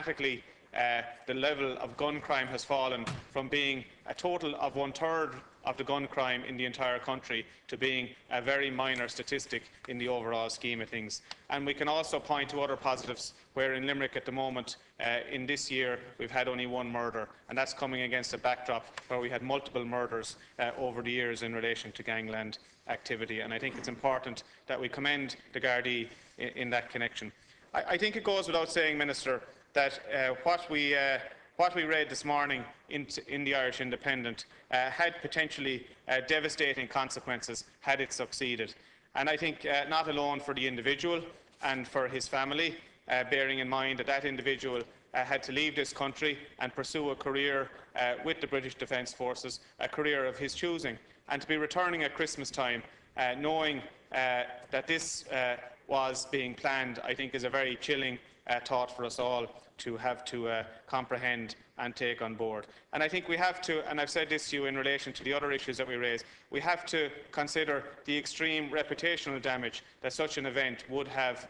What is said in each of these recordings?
dramatically the level of gun crime has fallen from being a total of 1/3 of the gun crime in the entire country to being a very minor statistic in the overall scheme of things. And we can also point to other positives, where in Limerick at the moment, in this year, we've had only one murder, and that's coming against a backdrop where we had multiple murders over the years in relation to gangland activity. And I think it's important that we commend the Gardaí in that connection. I think it goes without saying, Minister, that what we read this morning in the Irish Independent had potentially devastating consequences had it succeeded. And I think not alone for the individual and for his family, bearing in mind that that individual had to leave this country and pursue a career with the British Defence Forces, a career of his choosing, and to be returning at Christmas time knowing that this was being planned, I think is a very chilling thought for us all to have to comprehend and take on board. And I think we have to, and I've said this to you in relation to the other issues that we raised, we have to consider the extreme reputational damage that such an event would have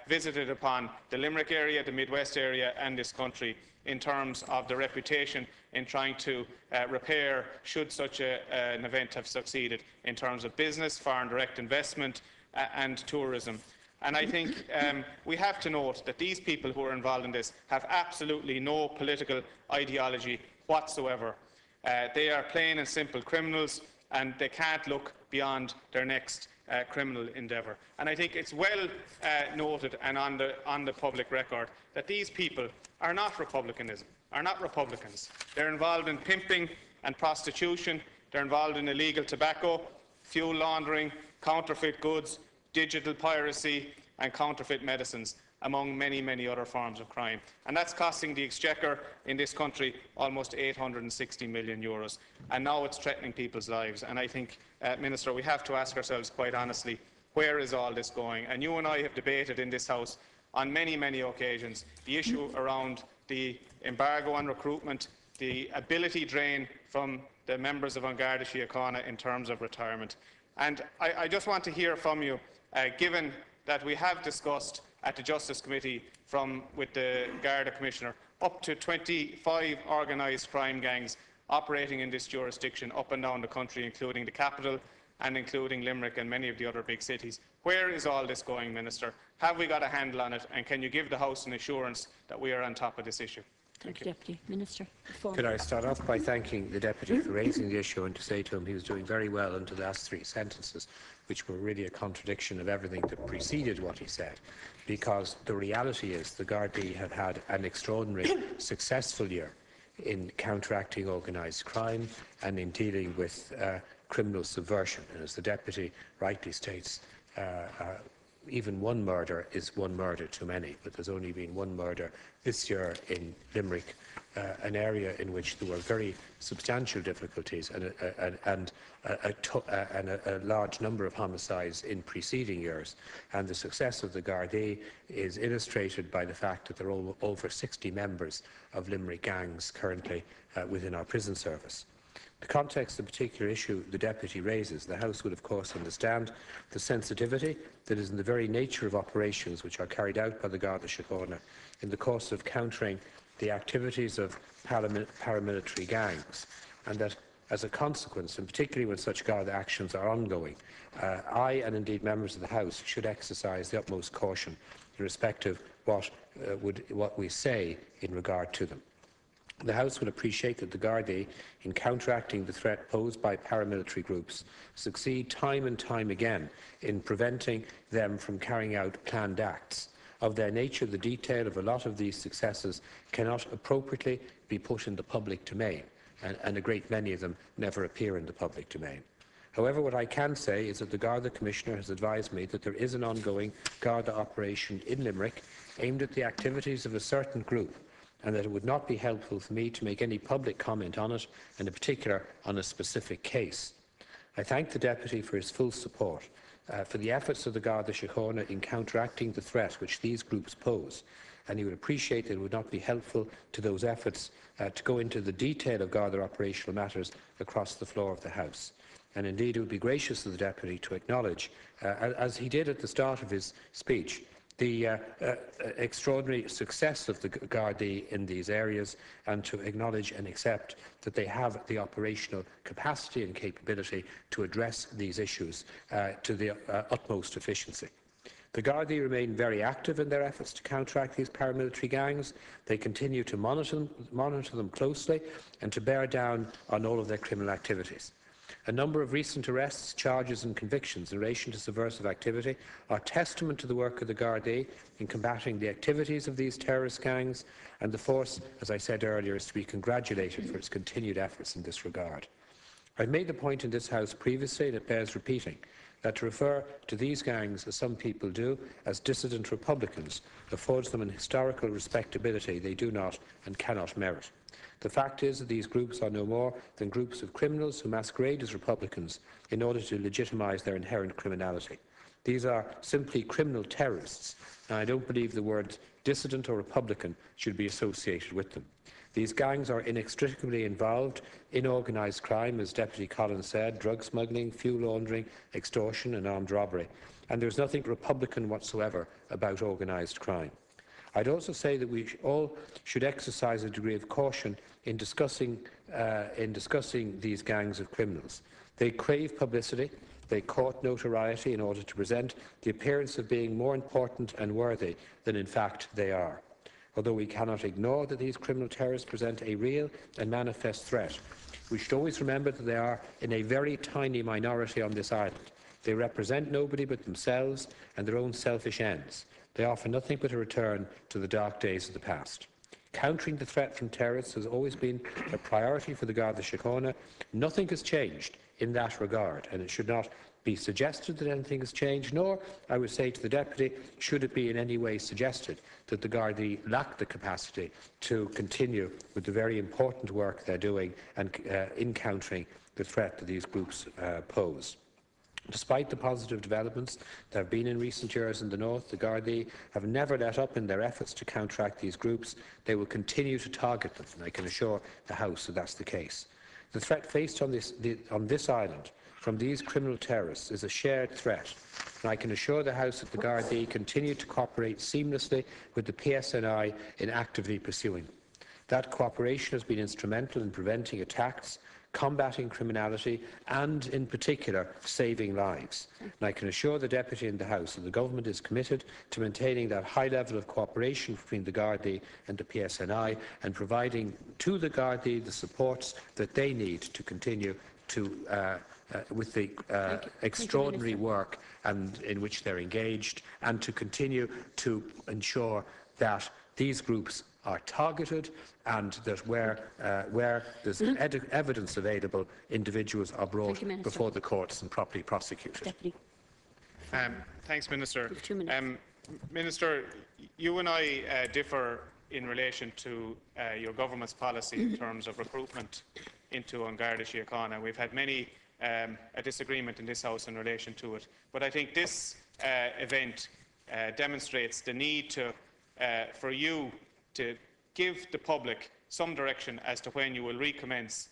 visited upon the Limerick area, the Midwest area and this country in terms of the reputation in trying to repair, should such an event have succeeded, in terms of business, foreign direct investment and tourism. And I think we have to note that these people who are involved in this have absolutely no political ideology whatsoever. They are plain and simple criminals, and they can't look beyond their next criminal endeavour. And I think it's well noted and on the public record that these people are not Republicans. They're involved in pimping and prostitution. They're involved in illegal tobacco, fuel laundering, counterfeit goods, digital piracy and counterfeit medicines, among many, many other forms of crime. And that's costing the Exchequer in this country almost €860 million. And now it's threatening people's lives. And I think, Minister, we have to ask ourselves quite honestly, where is all this going? And you and I have debated in this House on many, many occasions the issue around the embargo on recruitment, the ability drain from the members of An Garda Síochána in terms of retirement. And I just want to hear from you, given that we have discussed at the Justice Committee with the Garda Commissioner up to 25 organised crime gangs operating in this jurisdiction up and down the country, including the capital and including Limerick and many of the other big cities. Where is all this going, Minister? Have we got a handle on it, and can you give the House an assurance that we are on top of this issue? Thank you. Deputy Minister. Could I start off by thanking the Deputy for raising the issue, and to say to him he was doing very well into the last three sentences, which were really a contradiction of everything that preceded what he said. Because the reality is the Gardaí have had an extraordinary successful year in counteracting organised crime and in dealing with criminal subversion. And as the Deputy rightly states, even one murder is one murder too many, but there's only been one murder this year in Limerick, an area in which there were very substantial difficulties and a large number of homicides in preceding years. And the success of the Gardaí is illustrated by the fact that there are over 60 members of Limerick gangs currently within our prison service. The context of the particular issue the Deputy raises, the House would of course understand the sensitivity that is in the very nature of operations which are carried out by the Garda Síochána in the course of countering the activities of paramilitary gangs, and that as a consequence, and particularly when such Garda actions are ongoing, I and indeed members of the House should exercise the utmost caution in respect of what we say in regard to them. The House will appreciate that the Gardaí, in counteracting the threat posed by paramilitary groups, succeed time and time again in preventing them from carrying out planned acts. Of their nature, the detail of a lot of these successes cannot appropriately be put in the public domain, and a great many of them never appear in the public domain. However, what I can say is that the Garda Commissioner has advised me that there is an ongoing Garda operation in Limerick aimed at the activities of a certain group, and that it would not be helpful for me to make any public comment on it, and in particular on a specific case. I thank the Deputy for his full support for the efforts of the Garda Síochána in counteracting the threat which these groups pose, and he would appreciate that it would not be helpful to those efforts to go into the detail of Garda operational matters across the floor of the House. And indeed it would be gracious of the Deputy to acknowledge, as he did at the start of his speech, the extraordinary success of the Gardaí in these areas, and to acknowledge and accept that they have the operational capacity and capability to address these issues to the utmost efficiency. The Gardaí remain very active in their efforts to counteract these paramilitary gangs. They continue to monitor them closely and to bear down on all of their criminal activities. A number of recent arrests, charges and convictions in relation to subversive activity are testament to the work of the Gardaí in combating the activities of these terrorist gangs, and the force, as I said earlier, is to be congratulated for its continued efforts in this regard. I've made the point in this House previously, and it bears repeating, that to refer to these gangs, as some people do, as dissident Republicans affords them an historical respectability they do not and cannot merit. The fact is that these groups are no more than groups of criminals who masquerade as Republicans in order to legitimise their inherent criminality. These are simply criminal terrorists, and I don't believe the words dissident or Republican should be associated with them. These gangs are inextricably involved in organised crime, as Deputy Collins said, drug smuggling, fuel laundering, extortion and armed robbery, and there is nothing Republican whatsoever about organised crime. I'd also say that we all should exercise a degree of caution in discussing these gangs of criminals. They crave publicity, they court notoriety in order to present the appearance of being more important and worthy than in fact they are. Although we cannot ignore that these criminal terrorists present a real and manifest threat, we should always remember that they are in a very tiny minority on this island. They represent nobody but themselves and their own selfish ends. They offer nothing but a return to the dark days of the past. Countering the threat from terrorists has always been a priority for the Garda Síochána. Nothing has changed in that regard, and it should not be suggested that anything has changed, nor, I would say to the Deputy, should it be in any way suggested that the Gardaí lack the capacity to continue with the very important work they're doing and in countering the threat that these groups pose. Despite the positive developments that have been in recent years in the north, the Gardaí have never let up in their efforts to counteract these groups. They will continue to target them, and I can assure the House that that's the case. The threat faced on this island from these criminal terrorists is a shared threat, and I can assure the House that the Gardaí continue to cooperate seamlessly with the PSNI in actively pursuing. That cooperation has been instrumental in preventing attacks, combating criminality and, in particular, saving lives. And I can assure the Deputy in the House that the Government is committed to maintaining that high level of cooperation between the Gardaí and the PSNI and providing to the Gardaí the supports that they need to continue to with the extraordinary work in which they're engaged, and to continue to ensure that these groups are targeted and that where there's evidence available, individuals are brought before the courts and properly prosecuted. Deputy. Thanks, Minister. 2 minutes. Minister, you and I differ in relation to your government's policy in terms of recruitment into An Garda Síochána. We've had many a disagreement in this House in relation to it, but I think this event demonstrates the need for you to give the public some direction as to when you will recommence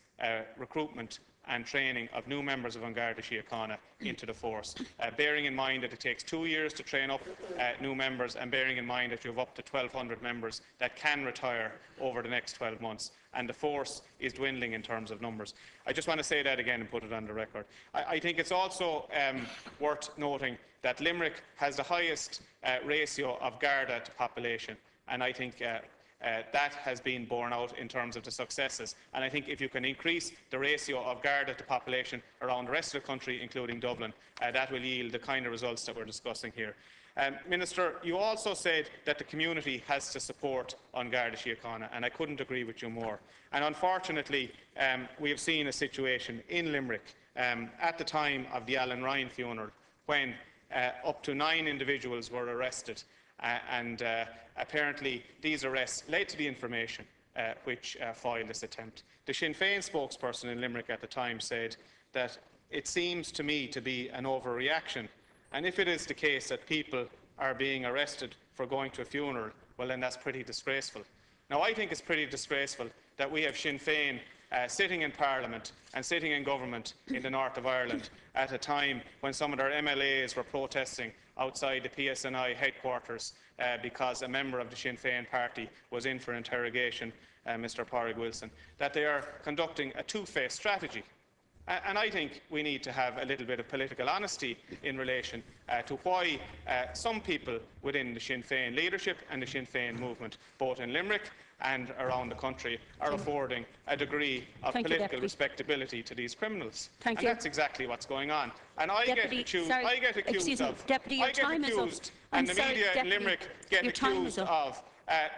recruitment and training of new members of An Garda Síochána into the force, bearing in mind that it takes 2 years to train up new members, and bearing in mind that you have up to 1,200 members that can retire over the next 12 months, and the force is dwindling in terms of numbers. I just want to say that again and put it on the record. I think it's also worth noting that Limerick has the highest ratio of Garda to population, and I think that has been borne out in terms of the successes. And I think if you can increase the ratio of Garda to population around the rest of the country, including Dublin, that will yield the kind of results that we're discussing here. Minister, you also said that the community has to support An Garda Síochána, and I couldn't agree with you more. And unfortunately, we have seen a situation in Limerick at the time of the Alan Ryan funeral when up to 9 individuals were arrested. And apparently these arrests led to the information which foiled this attempt. The Sinn Féin spokesperson in Limerick at the time said that it seems to me to be an overreaction, and if it is the case that people are being arrested for going to a funeral, well then that's pretty disgraceful. Now I think it's pretty disgraceful that we have Sinn Féin sitting in Parliament and sitting in government in the north of Ireland at a time when some of their MLAs were protesting outside the PSNI headquarters because a member of the Sinn Féin party was in for interrogation, Mr Pádraig Wilson, that they are conducting a two-faced strategy. And I think we need to have a little bit of political honesty in relation to why some people within the Sinn Féin leadership and the Sinn Féin movement, both in Limerick and around the country, are affording a degree of political respectability to these criminals. And that's exactly what's going on. And I get accused of, and the media in Limerick get accused of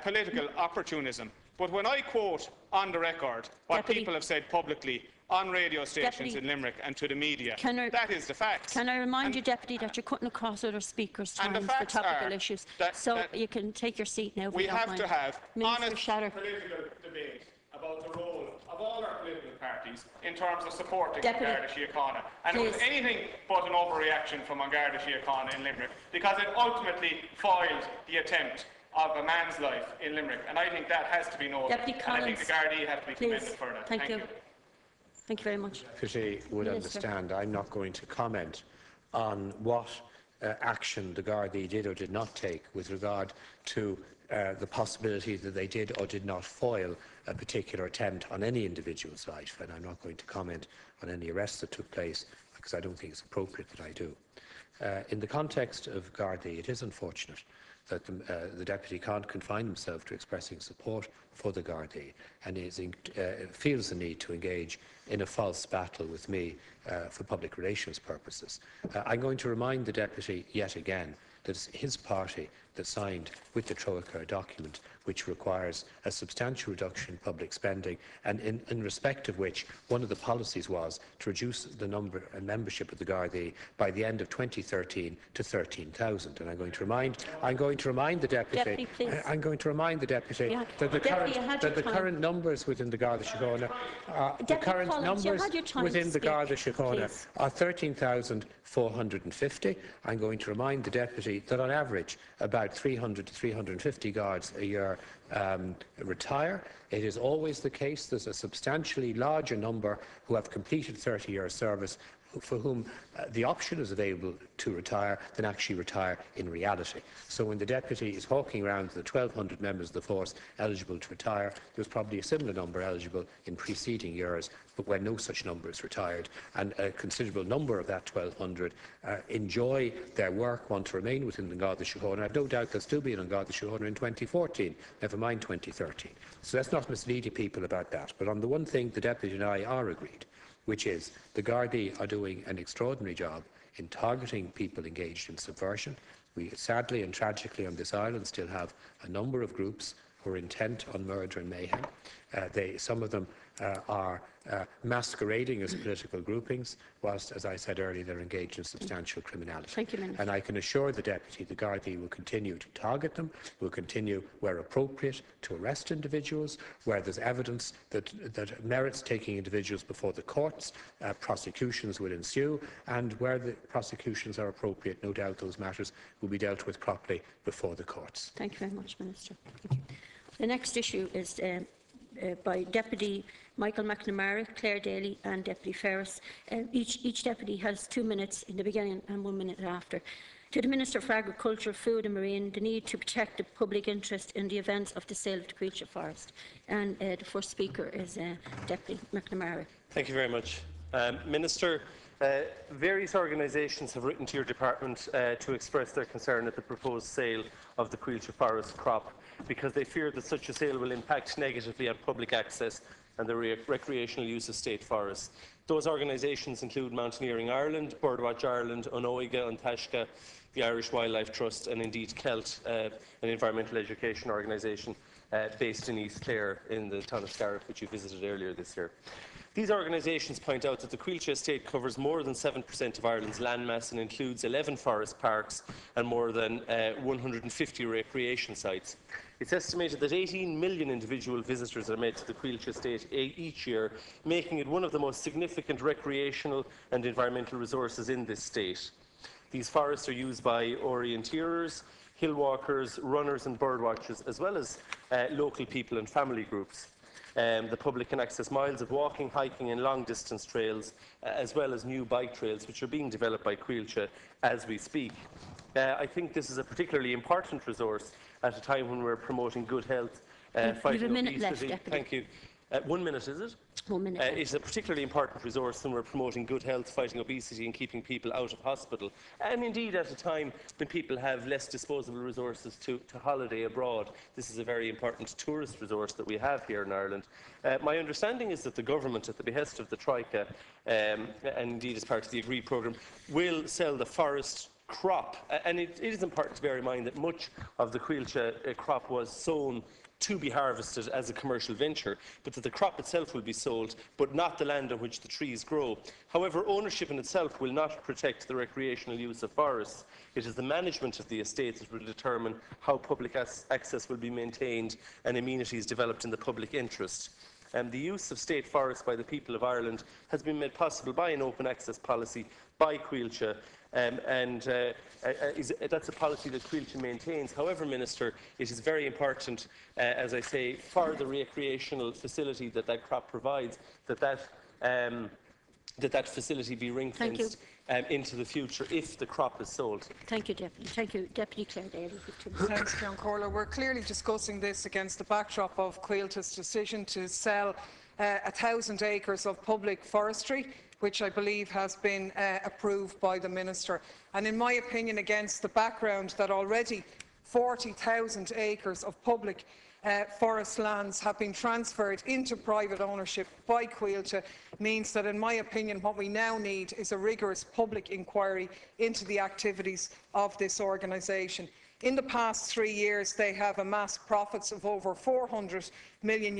political opportunism. But when I quote on the record what people have said publicly on radio stations in Limerick and to the media, that is the facts. Can I remind you, Deputy, that you're cutting across other speakers' times for topical issues, so you can take your seat now. We have to have honest political debate about the role of all our political parties in terms of supporting Garda Síochána. And it was anything but an overreaction from Garda Síochána in Limerick, because it ultimately foiled the attempt of a man's life in Limerick. And I think that has to be noted. And I think the Gardaí have to be commended for that. Thank you. Thank you very much. Deputy would understand I'm not going to comment on what action the Gardaí did or did not take with regard to the possibility that they did or did not foil a particular attempt on any individual's life, and I'm not going to comment on any arrests that took place because I don't think it's appropriate that I do. In the context of Gardaí, it is unfortunate that the Deputy can't confine himself to expressing support for the Gardaí and feels the need to engage in a false battle with me for public relations purposes. I'm going to remind the Deputy yet again that it's his party that signed with the Troika a document which requires a substantial reduction in public spending, and in respect of which one of the policies was to reduce the number and membership of the Gardaí by the end of 2013 to 13,000. And I'm going to remind the Deputy. I'm going to remind the Deputy that the current numbers within the Garda Síochána are 13,450. I'm going to remind the Deputy that on average about 300 to 350 guards a year retire. It is always the case there's a substantially larger number who have completed 30-year service for whom the option is available to retire than actually retire in reality. So when the Deputy is hawking around the 1,200 members of the force eligible to retire, there's probably a similar number eligible in preceding years, but when no such number is retired, and a considerable number of that 1,200 enjoy their work, want to remain within the Garda Síochána. I have no doubt they'll still be in Garda Síochána in 2014, never mind 2013. So let's not mislead people about that. But on the one thing the Deputy and I are agreed, which is the Gardaí are doing an extraordinary job in targeting people engaged in subversion. We sadly and tragically on this island still have a number of groups who are intent on murder and mayhem. Some of them are masquerading as political groupings, whilst, as I said earlier, they're engaged in substantial criminality. Thank you, Minister. And I can assure the Deputy the Gardaí will continue to target them, will continue, where appropriate, to arrest individuals, where there's evidence that merits taking individuals before the courts, prosecutions will ensue, and where the prosecutions are appropriate, no doubt those matters will be dealt with properly before the courts. Thank you very much, Minister. Thank you. The next issue is by Deputy Michael McNamara, Claire Daly and Deputy Ferris. Each Deputy has 2 minutes in the beginning and 1 minute after. To the Minister for Agriculture, Food and Marine, the need to protect the public interest in the events of the sale of the Quilcha Forest. And the first speaker is Deputy McNamara. Thank you very much. Minister, various organisations have written to your department to express their concern at the proposed sale of the Quilcha Forest crop, because they fear that such a sale will impact negatively on public access and the recreational use of state forests. Those organisations include Mountaineering Ireland, Birdwatch Ireland, Onoiga, An Taisce, the Irish Wildlife Trust, and indeed CELT, an environmental education organisation based in East Clare in the town of Scariff, which you visited earlier this year. These organisations point out that the Quilcha estate covers more than 7% of Ireland's landmass and includes 11 forest parks and more than 150 recreation sites. It's estimated that 18 million individual visitors are made to the Quilcha estate each year, making it one of the most significant recreational and environmental resources in this state. These forests are used by orienteers, hill walkers, runners and bird watchers, as well as local people and family groups. The public can access miles of walking, hiking and long-distance trails, as well as new bike trails, which are being developed by Coillte as we speak. I think this is a particularly important resource at a time when we're promoting good health, fighting a minute left, obesity. Deputy. Thank you. 1 minute, is it? 1 minute left. It's a particularly important resource when we're promoting good health, fighting obesity and keeping people out of hospital. And indeed at a time when people have less disposable resources to holiday abroad. This is a very important tourist resource that we have here in Ireland. My understanding is that the government, at the behest of the Troika, and indeed as part of the agreed programme, will sell the forest crop. And it is important to bear in mind that much of the Coillte crop was sown to be harvested as a commercial venture, but that the crop itself will be sold, but not the land on which the trees grow. However, ownership in itself will not protect the recreational use of forests. It is the management of the estates that will determine how public access will be maintained and amenities developed in the public interest. The use of state forests by the people of Ireland has been made possible by an open access policy by Coillte, that's a policy that Coillte maintains. However, Minister, it is very important, as I say, for the recreational facility that crop provides, that facility be ring-fenced into the future if the crop is sold. Thank you, Deputy. Thank you, Deputy Clare Daly. Thanks, Ceann Comhairle. We're clearly discussing this against the backdrop of Coilte's decision to sell 1,000 acres of public forestry, which I believe has been approved by the Minister. And in my opinion, against the background that already 40,000 acres of public forest lands have been transferred into private ownership by Coillte, means that, in my opinion, what we now need is a rigorous public inquiry into the activities of this organisation. In the past 3 years, they have amassed profits of over €400 million,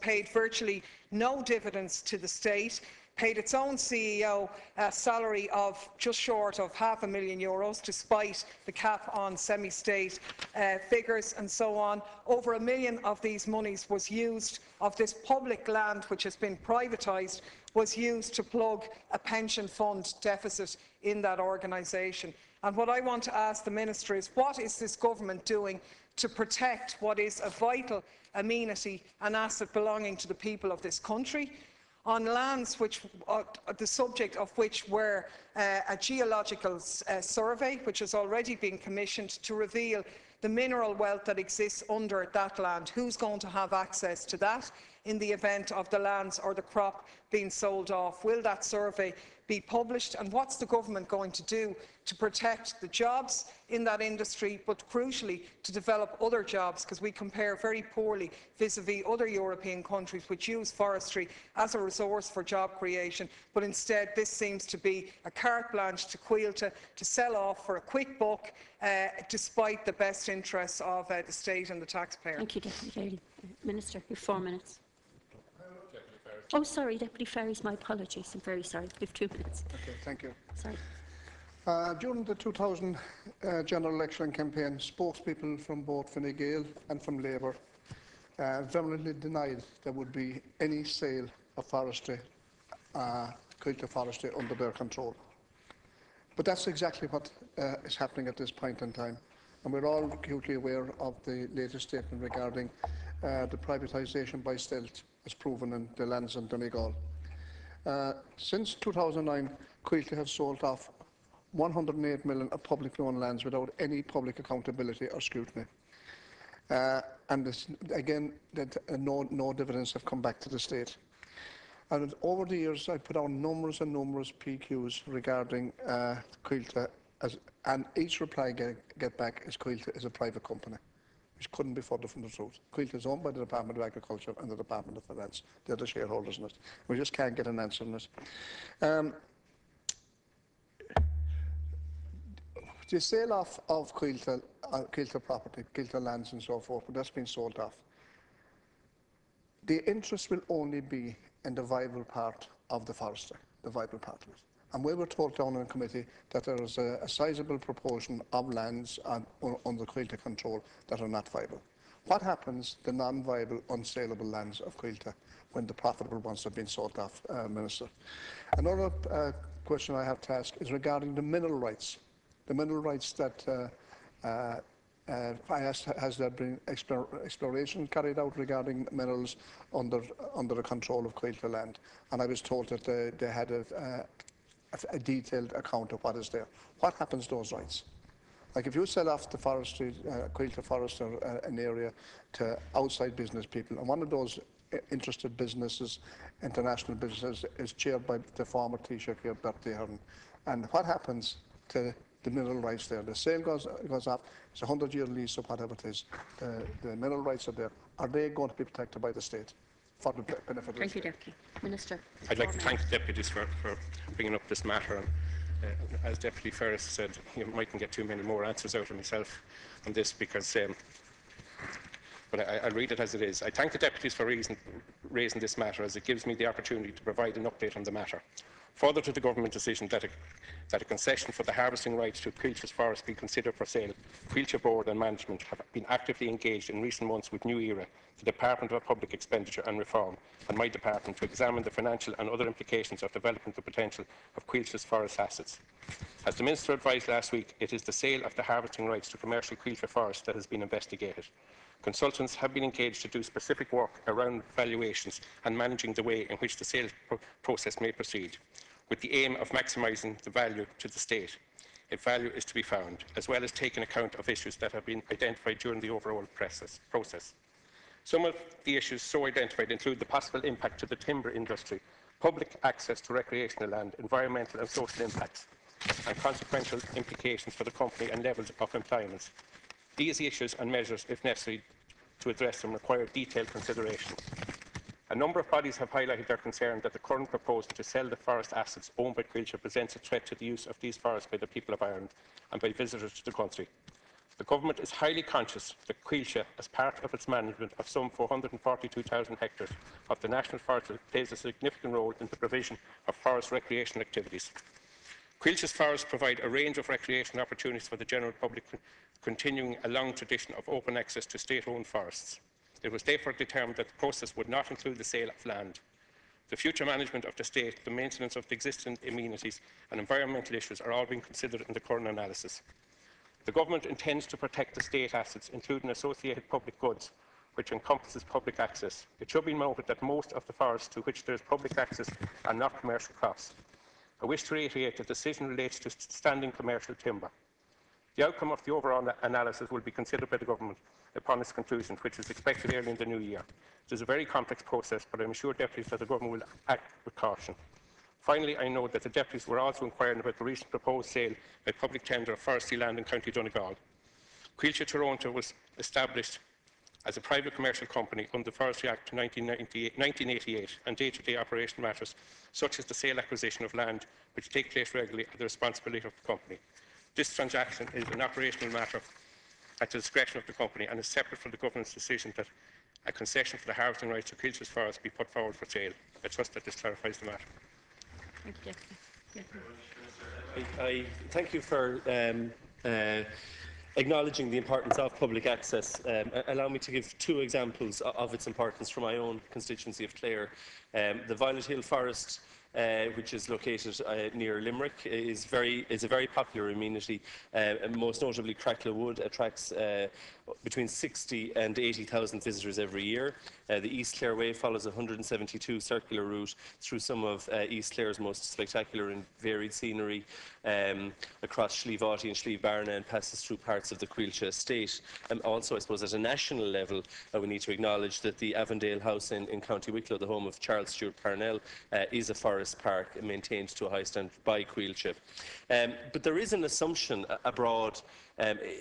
paid virtually no dividends to the state, paid its own CEO a salary of just short of €500,000, despite the cap on semi-state figures and so on. Over £1 million of these monies was used, of this public land which has been privatised, was used to plug a pension fund deficit in that organisation. And what I want to ask the Minister is, what is this government doing to protect what is a vital amenity and asset belonging to the people of this country, on lands which, the subject of which were a geological survey, which has already been commissioned to reveal the mineral wealth that exists under that land? Who's going to have access to that in the event of the lands or the crop being sold off? Will that survey be published? And what's the government going to do to protect the jobs in that industry, but crucially to develop other jobs, because we compare very poorly vis-à-vis other European countries which use forestry as a resource for job creation, but instead this seems to be a carte blanche to Coillte to sell off for a quick buck, despite the best interests of the state and the taxpayer. Thank you, Deputy Daly. Minister, you have 4 minutes. Oh, sorry, Deputy Ferries, my apologies. I'm very sorry. You have 2 minutes. Okay, thank you. Sorry. During the 2000 general election campaign, spokespeople from both Fine Gael and from Labour vehemently denied there would be any sale of forestry, Coillte forestry, under their control. But that's exactly what is happening at this point in time. And we're all acutely aware of the latest statement regarding the privatisation by stealth, as proven in the lands in Donegal. Since 2009, Coillte have sold off 108 million of publicly owned lands without any public accountability or scrutiny. And this, again, that no dividends have come back to the state. And over the years, I put out numerous and numerous PQs regarding Coillte, and each reply I get back is Coillte is a private company, which couldn't be further from the truth. Coillte is owned by the Department of Agriculture and the Department of Finance. They're the shareholders in it. We just can't get an answer on it. The sale of Coillte property, Coillte lands and so forth, but that's been sold off. The interest will only be in the viable part of the forestry, the viable part of it. And we were told down in committee that there is a sizable proportion of lands under Coillte control that are not viable. What happens to the non-viable, unsaleable lands of Coillte when the profitable ones have been sold off, Minister? Another question I have to ask is regarding the mineral rights. The mineral rights that I asked, has there been exploration carried out regarding minerals under the control of Coillte Land? And I was told that they had a detailed account of what is there. What happens to those rights? Like if you sell off the forestry, Coillte Forest or an area to outside business people, and one of those interested businesses, international businesses, is chaired by the former Taoiseach here, Bertie Ahern, and what happens to the mineral rights there? The sale goes up, it's a 100-year lease or whatever it is, the mineral rights are there. Are they going to be protected by the state for the benefit of the Thank you, state? Deputy. Minister. I'd like to thank the deputies for bringing up this matter. And, as Deputy Ferris said, you mightn't get too many more answers out of myself on this because, but I'll read it as it is. I thank the deputies for raising this matter, as it gives me the opportunity to provide an update on the matter. Further to the government decision that a concession for the harvesting rights to Coilte's forest be considered for sale, Coillte Board and management have been actively engaged in recent months with New Era, the Department of Public Expenditure and Reform, and my department to examine the financial and other implications of developing the potential of Coilte's forest assets. As the Minister advised last week, it is the sale of the harvesting rights to commercial Coillte forest that has been investigated. Consultants have been engaged to do specific work around valuations and managing the way in which the sales process may proceed, with the aim of maximising the value to the state, if value is to be found, as well as taking account of issues that have been identified during the overall process. Some of the issues so identified include the possible impact to the timber industry, public access to recreational land, environmental and social impacts, and consequential implications for the company and levels of employment. These issues and measures, if necessary to address them, require detailed consideration. A number of bodies have highlighted their concern that the current proposal to sell the forest assets owned by Coillte presents a threat to the use of these forests by the people of Ireland and by visitors to the country. The Government is highly conscious that Coillte, as part of its management of some 442,000 hectares of the National Forest, plays a significant role in the provision of forest recreation activities. Coilte's forests provide a range of recreation opportunities for the general public, continuing a long tradition of open access to state-owned forests. It was therefore determined that the process would not include the sale of land. The future management of the state, the maintenance of the existing amenities and environmental issues are all being considered in the current analysis. The Government intends to protect the state assets, including associated public goods, which encompasses public access. It should be noted that most of the forests to which there is public access are not commercial crops. I wish to reiterate that the decision relates to standing commercial timber. The outcome of the overall analysis will be considered by the Government upon its conclusion, which is expected early in the new year. It is a very complex process, but I am assured deputies that the Government will act with caution. Finally, I know that the deputies were also inquiring about the recent proposed sale by public tender of forestry land in County Donegal. Coillte Toronto was established as a private commercial company under the Forestry Act 1988, and day-to-day operational matters, such as the sale acquisition of land, which take place regularly, are the responsibility of the company. This transaction is an operational matter at the discretion of the company and is separate from the Government's decision that a concession for the harvesting rights to Coilte's forest be put forward for sale. I trust that this clarifies the matter. Thank you, Deputy. I thank you for acknowledging the importance of public access. Allow me to give two examples of its importance from my own constituency of Clare. The Violet Hill Forest, which is located near Limerick, is a very popular amenity. Most notably, Crackla Wood attracts between 60 and 80,000 visitors every year. The East Clare Way follows a 172 circular route through some of East Clare's most spectacular and varied scenery, across Slievaughty and Slievebarna, and passes through parts of the Coillte estate. Also, I suppose, at a national level, we need to acknowledge that the Avondale House in County Wicklow, the home of Charles Stewart Parnell, is a forest park maintained to a high standard by Coillte. But there is an assumption abroad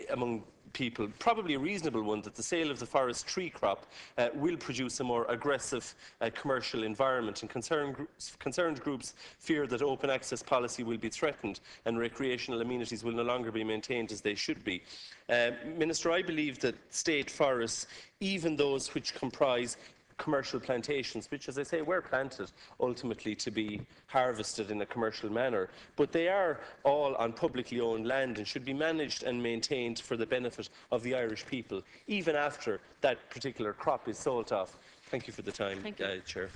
among people, probably a reasonable one, that the sale of the forest tree crop will produce a more aggressive commercial environment, and concerned groups fear that open access policy will be threatened and recreational amenities will no longer be maintained as they should be. Minister, I believe that state forests, even those which comprise commercial plantations, which, as I say, were planted ultimately to be harvested in a commercial manner, but they are all on publicly owned land and should be managed and maintained for the benefit of the Irish people, even after that particular crop is sold off. Thank you for the time, Chair.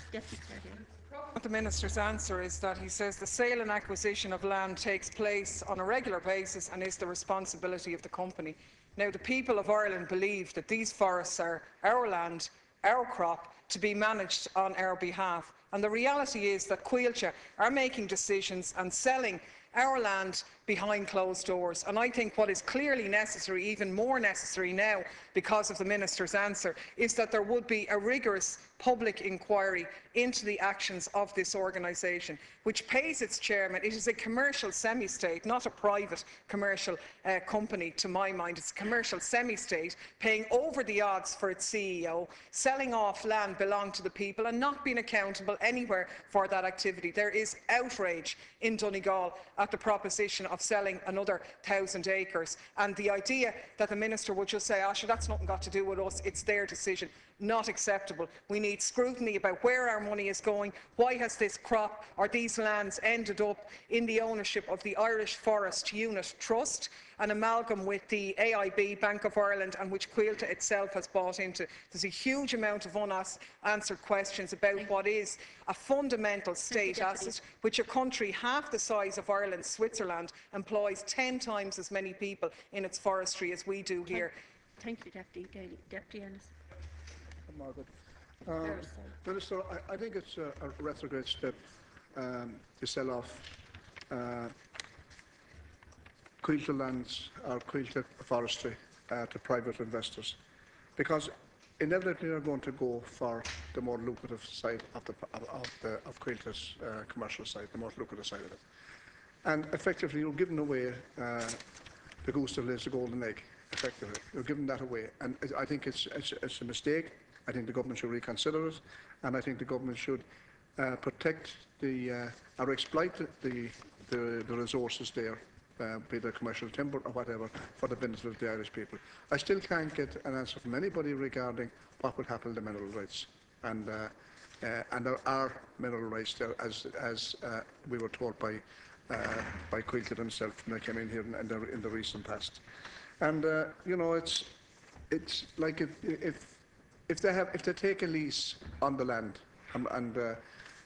The Minister's answer is that he says the sale and acquisition of land takes place on a regular basis and is the responsibility of the company. Now, the people of Ireland believe that these forests are our land, our crop, to be managed on our behalf. And the reality is that Coillte are making decisions and selling our land behind closed doors. And I think what is clearly necessary, even more necessary now because of the Minister's answer, is that there would be a rigorous public inquiry into the actions of this organisation, which pays its chairman. It is a commercial semi-state, not a private commercial company, to my mind. It's a commercial semi-state, paying over the odds for its CEO, selling off land belonging to the people and not being accountable anywhere for that activity. There is outrage in Donegal at the proposition of selling another 1,000 acres, and the idea that the Minister would just say, "Oh, sure, that's nothing got to do with us, it's their decision." Not acceptable. We need scrutiny about where our money is going. Why has this crop or these lands ended up in the ownership of the Irish Forest Unit Trust, an amalgam with the AIB, Bank of Ireland, and which Coillte itself has bought into? There's a huge amount of unanswered questions about what is a fundamental state asset, which a country half the size of Ireland, Switzerland, employs 10 times as many people in its forestry as we do here. Thank you, Deputy Daly. Deputy Ennis. Margaret. Ferris, Minister, I think it's a retrograde step to sell off Coillte lands or Coillte forestry to private investors, because inevitably they're going to go for the more lucrative side of Coilte's commercial side, the more lucrative side of it. And effectively, you're giving away the goose that lays the golden egg. Effectively, you're giving that away, and I think it's a mistake. I think the government should reconsider it, and I think the government should protect or exploit the resources there, be it commercial timber or whatever, for the benefit of the Irish people. I still can't get an answer from anybody regarding what will happen to the mineral rights, and there are mineral rights there, as we were told by Coillte himself when they came in here in the recent past. And you know, it's like if they take a lease on the land and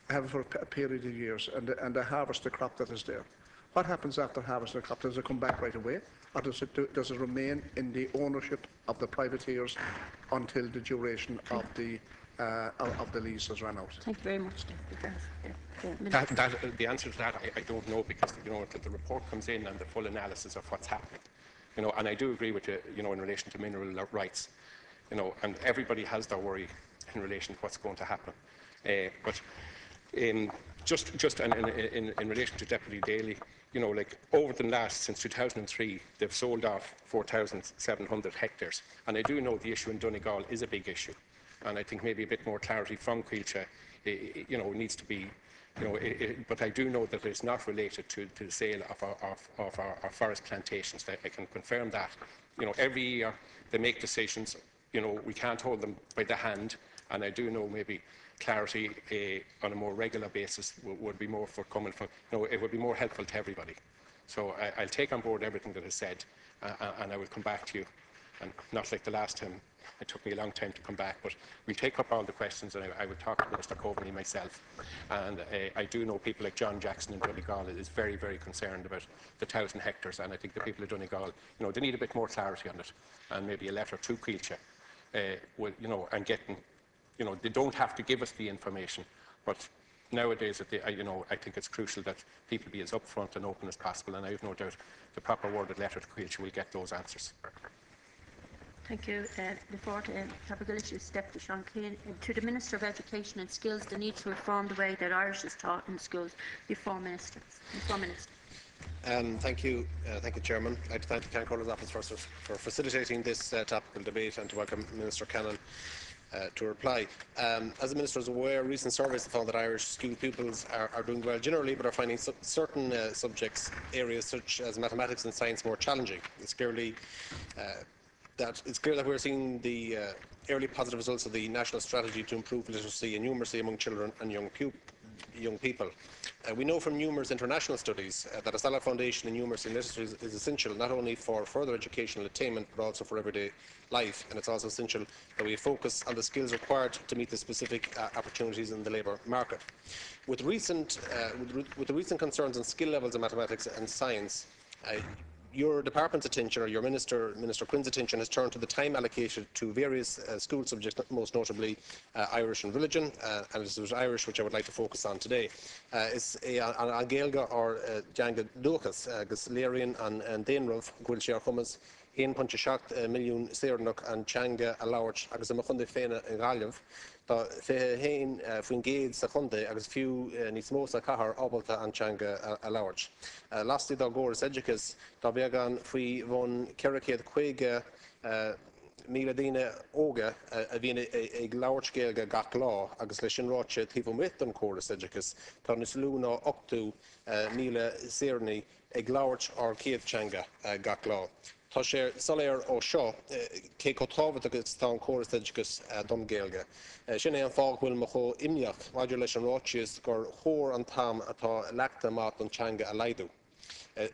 have it for a period of years, and they harvest the crop that is there, what happens after harvesting the crop? Does it come back right away, or does it remain in the ownership of the privateers until the duration of the lease has run out? Thank you very much, Deputy Ferris. The answer to that, I don't know, because until the report comes in and the full analysis of what's happening, and I do agree with you, in relation to mineral rights, and everybody has their worry in relation to what's going to happen. But just in relation to Deputy Daly, like over the last, since 2003, they've sold off 4,700 hectares, and I do know the issue in Donegal is a big issue, and I think maybe a bit more clarity from Coillte, needs to be. But I do know that it's not related to the sale of our forest plantations. I can confirm that. Every year they make decisions. We can't hold them by the hand, and I do know maybe clarity on a more regular basis would be more forthcoming. It would be more helpful to everybody. So I'll take on board everything that is said, and I will come back to you. And not like the last time. It took me a long time to come back, but we'll take up all the questions, and I will talk to Minister Coveney myself. And I do know people like John Jackson in Donegal is very, very concerned about the 1,000 hectares, and I think the people of Donegal, they need a bit more clarity on it, and maybe a letter to Coillte, and getting, they don't have to give us the information, but nowadays, I think it's crucial that people be as upfront and open as possible, and I have no doubt the proper worded letter to Coillte will get those answers. Thank you. The fourth topical issue is Deputy Sean Keane. To the Minister of Education and Skills, the need to reform the way that Irish is taught in schools. Before Minister. Thank you, Chairman. I'd like to thank the County Controller's Office for facilitating this topical debate, and to welcome Minister Cannon to reply. As the Minister is aware, recent surveys have found that Irish school pupils are doing well generally, but are finding certain subjects, areas such as mathematics and science, more challenging. It's clear that we're seeing the early positive results of the national strategy to improve literacy and numeracy among children and young people. We know from numerous international studies that a solid foundation in numeracy and literacy is essential not only for further educational attainment but also for everyday life, and it's also essential that we focus on the skills required to meet the specific opportunities in the labour market. With the recent concerns on skill levels in mathematics and science, your department's attention, or your Minister Quinn's attention, has turned to the time allocated to various school subjects, most notably Irish and religion, and it was Irish which I would like to focus on today. Is an Gaelga or Janga Duchas, agus Larian and Dainrov, Gwil Share Hummus, 1.7 milliún Saornach and Changa a Lauert, agus a Machunde Fena in Gallev. Tá fé hain faoin géad sa chunde agus fiú níos mó sa cahar ábalta an Changa a Lauert. Lastí dá góras edicas, tá beagán faoi bhon ceracéad chuige míle daoine óga a bhíon ag Lauert Gaelga gach lá agus leis an ráite tíomh mit an córas edicas, tá níos lúna 8 míle Saornaí ag Lauert ar céad Changa gach lá. Tá sé soléir ó seo cé cotábhat agus tá an córas edicas dom Gaelga. Sin é an fág bhfuil mo cho imneach maidir leis an ráitias gur chóir an tam atá leachta mát an Changa a leidú.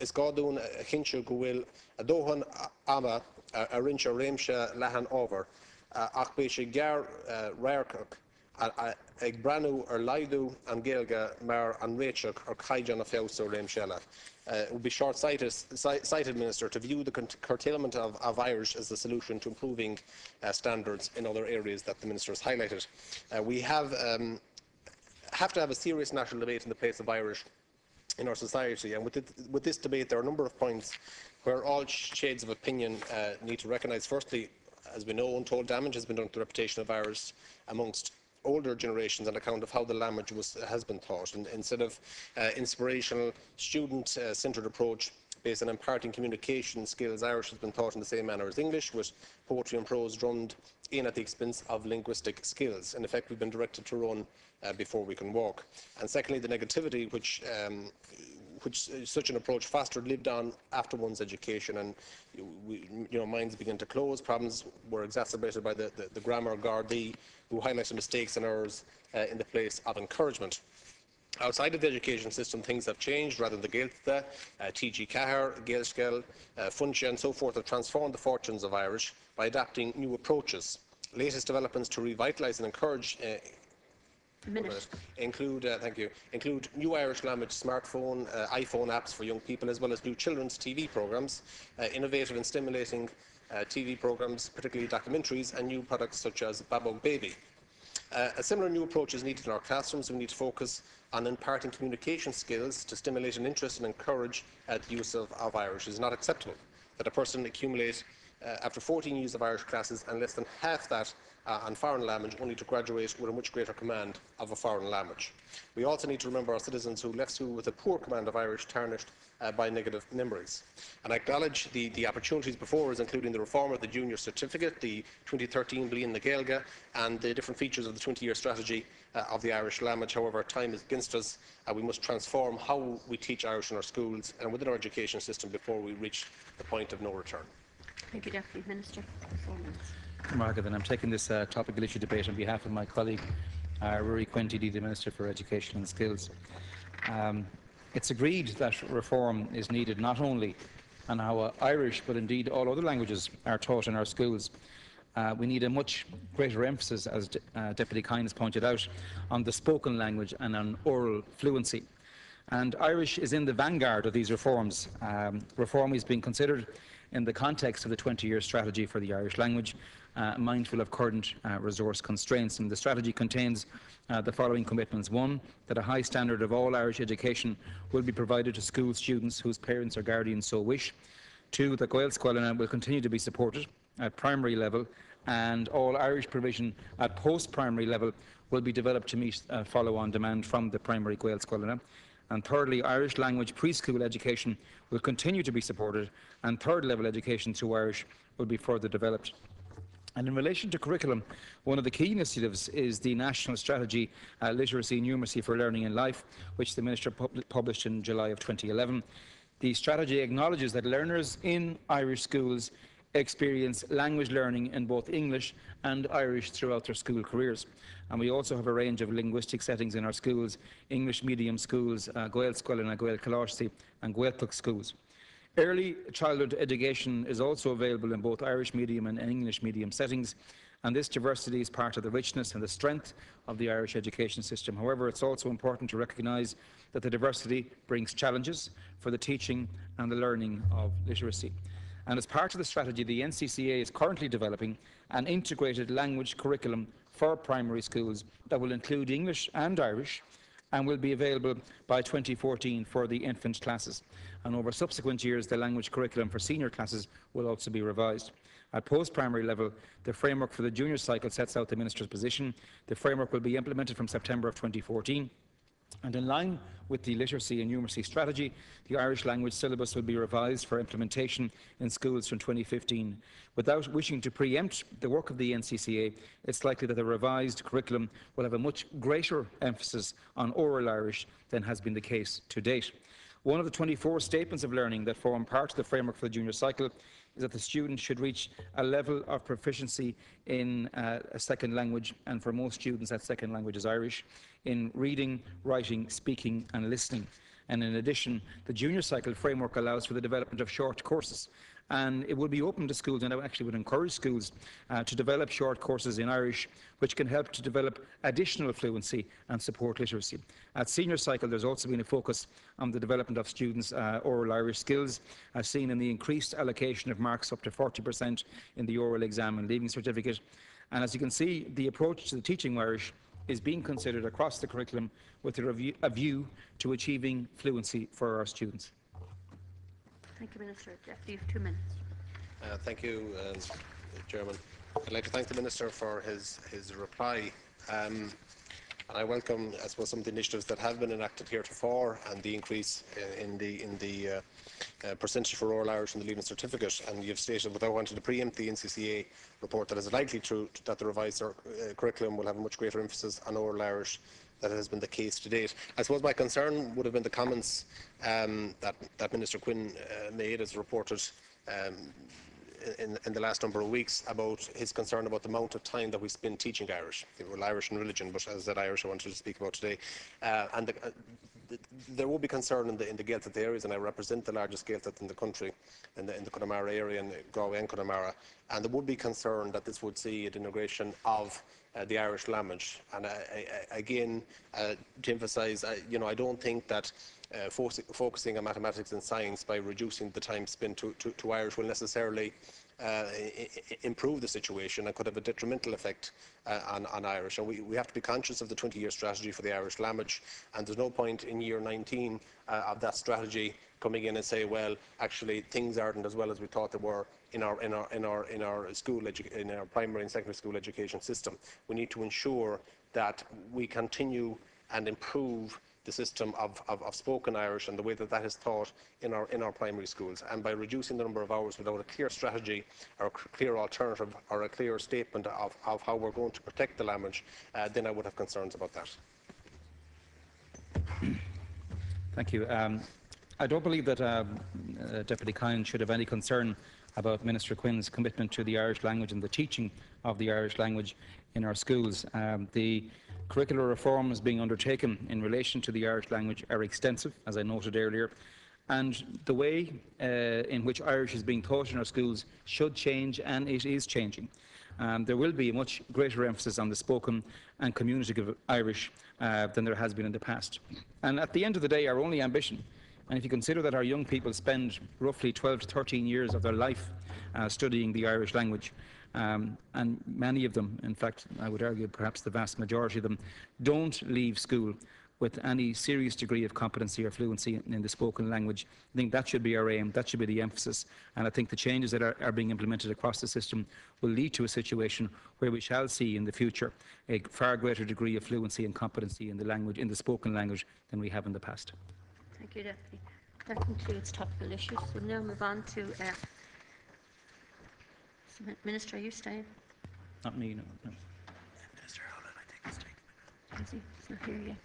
Is gáún a chinseú go bhfuil a dóhan ama a rinse réimse lehan ábhar ach bé sé gear réircach ag breanú ar leidú an Gaelga mar an réiteach ar caiidean a féosú réimseile. It would be short-sighted, Minister, to view the curtailment of Irish as the solution to improving standards in other areas that the Minister has highlighted. We have to have a serious national debate in the place of Irish in our society, and with this debate there are a number of points where all shades of opinion need to recognise. Firstly, as we know, untold damage has been done to the reputation of Irish amongst older generations on account of how the language has been taught. And instead of inspirational, student-centred approach based on imparting communication skills, Irish has been taught in the same manner as English, with poetry and prose drummed in at the expense of linguistic skills. In effect, we've been directed to run before we can walk. And secondly, the negativity which such an approach fostered lived on after one's education, and minds begin to close. Problems were exacerbated by the grammar Gardaí, who highlighted mistakes and errors in the place of encouragement. Outside of the education system, things have changed. Rather than the Gaelta, TG Cahar, Gaelskel, Funchal and so forth have transformed the fortunes of Irish by adapting new approaches. Latest developments to revitalise and encourage include new Irish language smartphone, iPhone apps for young people, as well as new children's TV programmes, innovative and stimulating TV programmes, particularly documentaries, and new products such as Babog Baby. A similar new approach is needed in our classrooms. We need to focus on imparting communication skills to stimulate an interest and encourage the use of Irish. It is not acceptable that a person accumulate after 14 years of Irish classes and less than half that on foreign language, only to graduate with a much greater command of a foreign language. We also need to remember our citizens who left school with a poor command of Irish, tarnished by negative memories. And I acknowledge the opportunities before us, including the reform of the junior certificate, the 2013 Blian na Gaeilge, and the different features of the 20-year strategy of the Irish language. However, time is against us. We must transform how we teach Irish in our schools and within our education system before we reach the point of no return. Thank you, Deputy Minister. Margaret, and I'm taking this topical issue debate on behalf of my colleague Ruairí Quinty, the Minister for Education and Skills. It's agreed that reform is needed not only on how Irish but indeed all other languages are taught in our schools. We need a much greater emphasis, as Deputy Kine has pointed out, on the spoken language and on oral fluency. And Irish is in the vanguard of these reforms. Reform is being considered in the context of the 20-year strategy for the Irish language, mindful of current resource constraints. And the strategy contains the following commitments. 1, that a high standard of all Irish education will be provided to school students whose parents or guardians so wish. 2, that Gael Scoilina will continue to be supported at primary level, and all Irish provision at post-primary level will be developed to meet follow-on demand from the primary Gael Scoilina. And thirdly, Irish language preschool education will continue to be supported, and third-level education through Irish will be further developed. And in relation to curriculum, one of the key initiatives is the National Strategy Literacy and Numeracy for Learning in Life, which the Minister published in July of 2011. The strategy acknowledges that learners in Irish schools experience language learning in both English and Irish throughout their school careers. And we also have a range of linguistic settings in our schools: English medium schools, Gael Scoilina, Gael Coláiste and Gaeltacht schools. Early childhood education is also available in both Irish medium and English medium settings, and this diversity is part of the richness and the strength of the Irish education system. However, it's also important to recognise that the diversity brings challenges for the teaching and the learning of literacy. And as part of the strategy, the NCCA is currently developing an integrated language curriculum for primary schools that will include English and Irish, and will be available by 2014 for the infant classes. And over subsequent years, the language curriculum for senior classes will also be revised. At post-primary level, the framework for the junior cycle sets out the Minister's position. The framework will be implemented from September of 2014. And in line with the literacy and numeracy strategy, the Irish language syllabus will be revised for implementation in schools from 2015. Without wishing to preempt the work of the NCCA, it's likely that the revised curriculum will have a much greater emphasis on oral Irish than has been the case to date. One of the 24 statements of learning that form part of the framework for the junior cycle is that the student should reach a level of proficiency in a second language, and for most students that second language is Irish, in reading, writing, speaking and listening. And in addition, the junior cycle framework allows for the development of short courses, and it would be open to schools, and I actually would encourage schools to develop short courses in Irish, which can help to develop additional fluency and support literacy. At senior cycle, there's also been a focus on the development of students' oral Irish skills, as seen in the increased allocation of marks up to 40% in the oral exam and leaving certificate. And as you can see, the approach to the teaching of Irish is being considered across the curriculum with a view to achieving fluency for our students. Thank you, Minister. Deputy, you have 2 minutes. Thank you, Chairman. I'd like to thank the Minister for his reply. And I welcome, I suppose, some of the initiatives that have been enacted heretofore, and the increase in the percentage for oral Irish in the Leaving Certificate. And you've stated, without wanting to preempt the NCCA report, that it's likely true that the revised curriculum will have a much greater emphasis on oral Irish than has been the case to date. I suppose my concern would have been the comments that Minister Quinn made, as reported in the last number of weeks, about his concern about the amount of time that we spend teaching Irish. Well, Irish and religion, but as I said, Irish I wanted to speak about today. And there will be concern in the Gaeltacht areas, and I represent the largest Gaeltacht in the country, in the Connemara area, in Galway and Connemara, and there would be concern that this would see a denigration of the Irish language. And again, to emphasise, I don't think that focusing on mathematics and science by reducing the time spent to Irish will necessarily improve the situation, and could have a detrimental effect on Irish. And we have to be conscious of the 20-year strategy for the Irish language, and there's no point in year 19 of that strategy coming in and say, well, actually things aren't as well as we thought they were in our primary and secondary school education system. We need to ensure that we continue and improve the system of spoken Irish and the way that is taught in our primary schools. And by reducing the number of hours without a clear strategy or a clear alternative or a clear statement of how we're going to protect the language, then I would have concerns about that. Thank you. I don't believe that Deputy Kine should have any concern about Minister Quinn's commitment to the Irish language and the teaching of the Irish language in our schools. The curricular reforms being undertaken in relation to the Irish language are extensive, as I noted earlier, and the way in which Irish is being taught in our schools should change, and it is changing. There will be a much greater emphasis on the spoken and communicative Irish than there has been in the past. And at the end of the day, our only ambition, and if you consider that our young people spend roughly 12 to 13 years of their life studying the Irish language, and many of them, in fact, I would argue perhaps the vast majority of them, don't leave school with any serious degree of competency or fluency in the spoken language. I think that should be our aim, that should be the emphasis, and I think the changes that are being implemented across the system will lead to a situation where we shall see in the future a far greater degree of fluency and competency in the language, in the spoken language, than we have in the past. Thank you, Deputy. That concludes topical issues. We'll now move on to Minister, are you staying? Not me, no. Minister Howland, I think, is taking Is he? He's not here yet.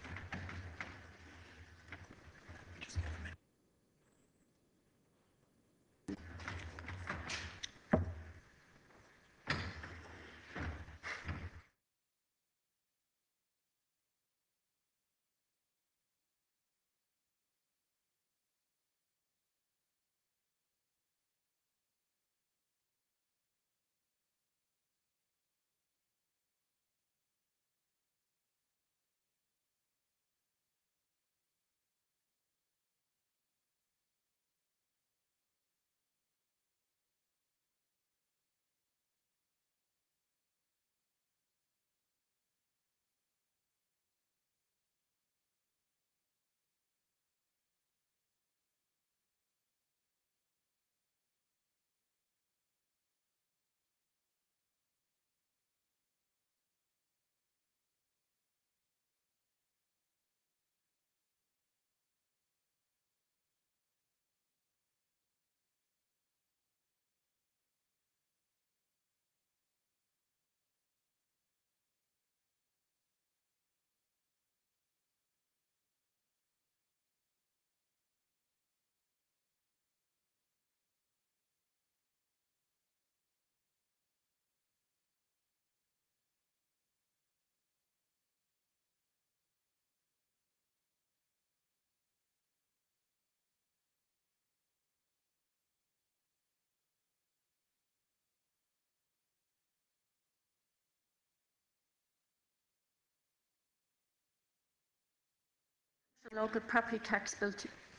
Local Property Tax Bill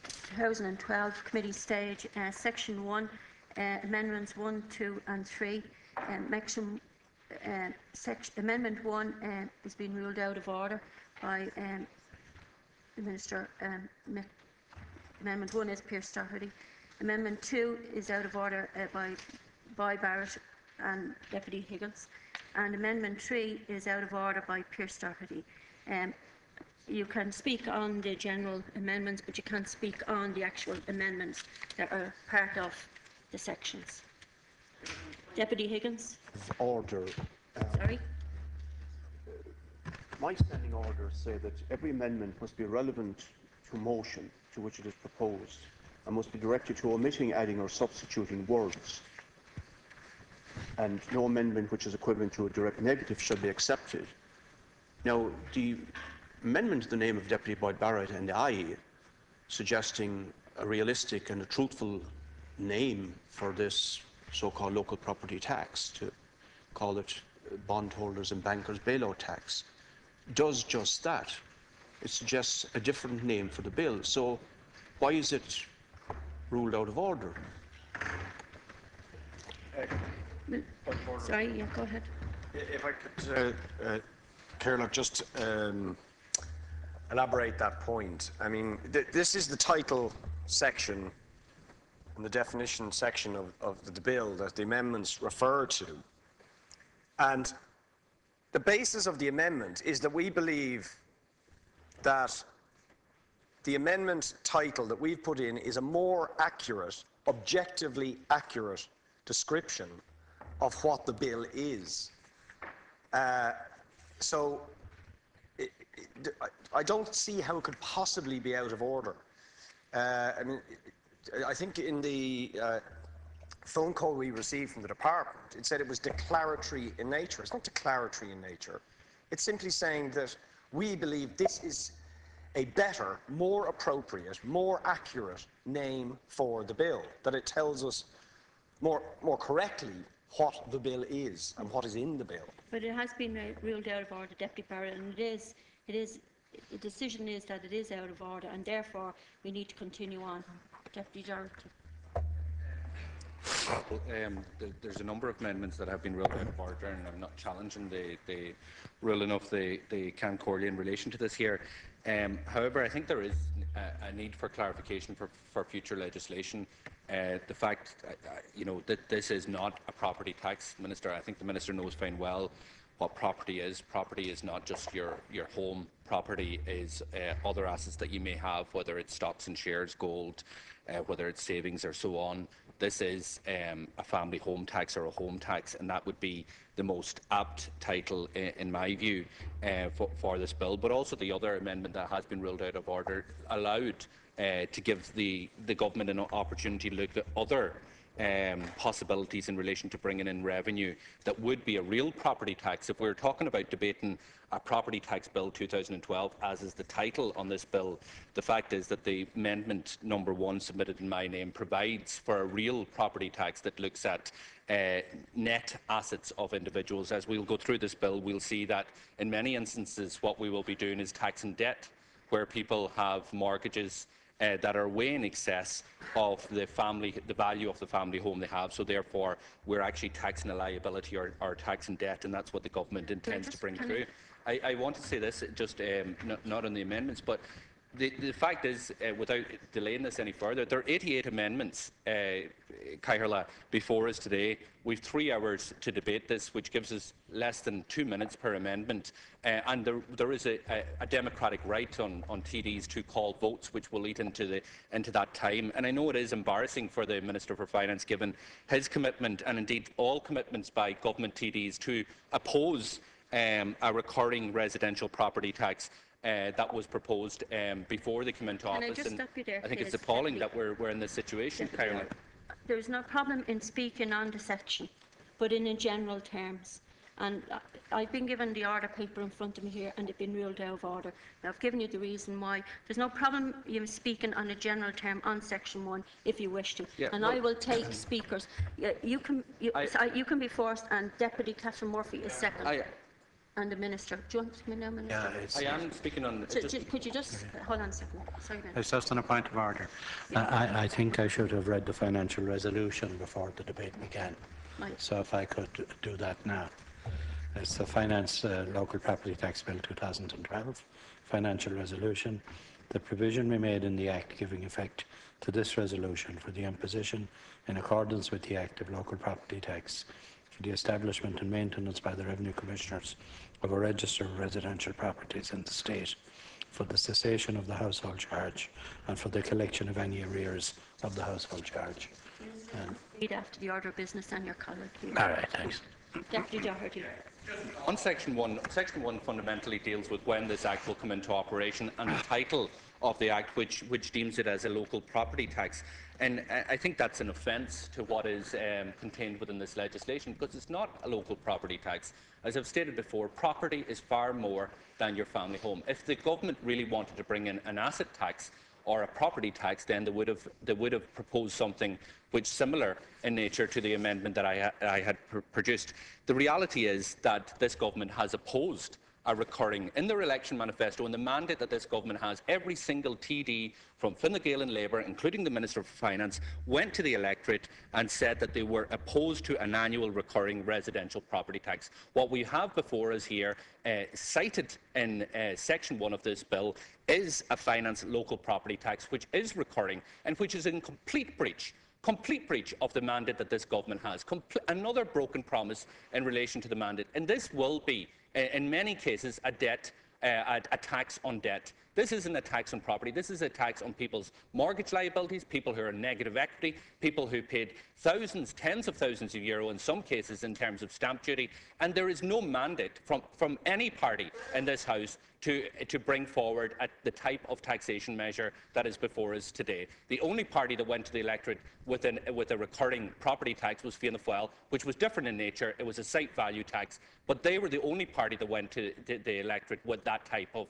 2012, Committee Stage, Section 1, Amendments 1, 2 and 3. Amendment 1 is being ruled out of order by the Minister. Amendment 1 is Pearse Doherty. Amendment 2 is out of order by Barrett and Deputy Higgins. And Amendment 3 is out of order by Pearse Doherty. You can speak on the general amendments, but you can't speak on the actual amendments that are part of the sections. Deputy Higgins. Order. Sorry. My standing orders say that every amendment must be relevant to motion to which it is proposed and must be directed to omitting, adding or substituting words. And no amendment which is equivalent to a direct negative shall be accepted. Now, the amendment in the name of Deputy Boyd Barrett and I, suggesting a realistic and a truthful name for this so-called local property tax, to call it bondholders and bankers bailout tax, does just that. It suggests a different name for the bill. So why is it ruled out of order? Sorry, yeah, go ahead. If I could, Carla, just elaborate that point. I mean, this is the title section and the definition section of the bill that the amendments refer to. And the basis of the amendment is that we believe that the amendment title that we've put in is a more accurate, objectively accurate description of what the bill is. So I don't see how it could possibly be out of order. I mean, I think in the phone call we received from the department, it said it was declaratory in nature. It's not declaratory in nature. It's simply saying that we believe this is a better, more appropriate, more accurate name for the bill, that it tells us more correctly what the bill is and what is in the bill. But it has been ruled out of order, Deputy Barrett, and the decision is that it is out of order, and therefore we need to continue on. Deputy Doherty. There's a number of amendments that have been ruled out of order, and I'm not challenging the ruling of the Can Corley in relation to this here. However, I think there is a need for clarification for future legislation. The fact, that this is not a property tax, Minister. I think the Minister knows fine well what property is. Property is not just your home. Property is other assets that you may have, whether it's stocks and shares, gold, whether it's savings or so on. This is a family home tax or a home tax, and that would be the most apt title, in my view, for this bill. But also the other amendment that has been ruled out of order allowed to give the government an opportunity to look at other possibilities in relation to bringing in revenue that would be a real property tax. If we're talking about debating a property tax bill 2012, as is the title on this bill, the fact is that the amendment number 1 submitted in my name provides for a real property tax that looks at net assets of individuals. As we'll go through this bill, we'll see that in many instances what we will be doing is taxing debt, where people have mortgages that are way in excess of the value of the family home they have. So therefore, we're actually taxing a liability or taxing debt, and that's what the government intends to bring through. I want to say this, just not on the amendments, but the fact is, without delaying this any further, there are 88 amendments, Caherla, before us today. We've 3 hours to debate this, which gives us less than 2 minutes per amendment. And there is a democratic right on TDs to call votes, which will lead into that time. And I know it is embarrassing for the Minister for Finance, given his commitment, and indeed all commitments by government TDs, to oppose a recurring residential property tax that was proposed before they came into office. Can I just stop you there, I think it's please, appalling that we're in this situation, Caroline. There's no problem in speaking on the section, but in general terms. And I've been given the order paper in front of me here, and they've been ruled out of order. Now, I've given you the reason why. There's no problem you speaking on a general term on section 1 if you wish to. Yeah, and well, I will take speakers. You can be first, and Deputy Catherine Murphy is second. and the Minister. Do you want to come in now, Minister? I am speaking on... Could you just... Hold on a second. Sorry, Minister. It's just on a point of order. I think I should have read the financial resolution before the debate began. Right. So if I could do that now. It's the Finance Local Property Tax Bill 2012 financial resolution. The provision we made in the Act giving effect to this resolution for the imposition, in accordance with the Act of Local Property Tax, for the establishment and maintenance by the Revenue Commissioners of a register of residential properties in the state, for the cessation of the household charge and for the collection of any arrears of the household charge. Read after the order of business and your colleague. All right, thanks. Deputy Doherty. On Section 1 fundamentally deals with when this Act will come into operation, and the title of the Act, which deems it as a local property tax. And I think that's an offence to what is contained within this legislation, because it's not a local property tax. As I've stated before, property is far more than your family home. If the government really wanted to bring in an asset tax or a property tax, then they would have proposed something which similar in nature to the amendment that I had produced. The reality is that this government has opposed a recurring in their election manifesto, and the mandate that this government has. Every single TD from Fine Gael and Labour, including the Minister for Finance, went to the electorate and said that they were opposed to an annual recurring residential property tax. What we have before us here, cited in Section 1 of this bill, is a finance local property tax which is recurring and which is in complete breach of the mandate that this government has. Another broken promise in relation to the mandate, and this will be, in many cases, a tax on debt. This isn't a tax on property. This is a tax on people's mortgage liabilities, people who are in negative equity, people who paid thousands, tens of thousands of euro in some cases in terms of stamp duty. And there is no mandate from any party in this House to bring forward the type of taxation measure that is before us today. The only party that went to the electorate with a recurring property tax was Fianna Fáil, which was different in nature. It was a site value tax, but they were the only party that went to the electorate with that type of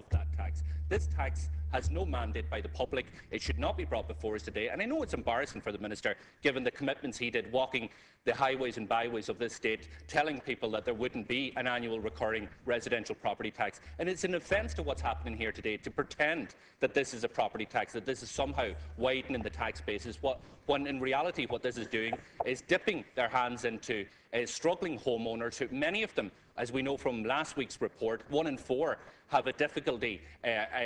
that tax. This tax has no mandate by the public. It should not be brought before us today. And I know it's embarrassing for the Minister, given the commitments he did walking the highways and byways of this state, telling people that there wouldn't be an annual recurring residential property tax. And it's an offence to what's happening here today to pretend that this is a property tax, that this is somehow widening the tax basis, when in reality what this is doing is dipping their hands into struggling homeowners, who many of them, as we know from last week's report, 1 in 4 have a difficulty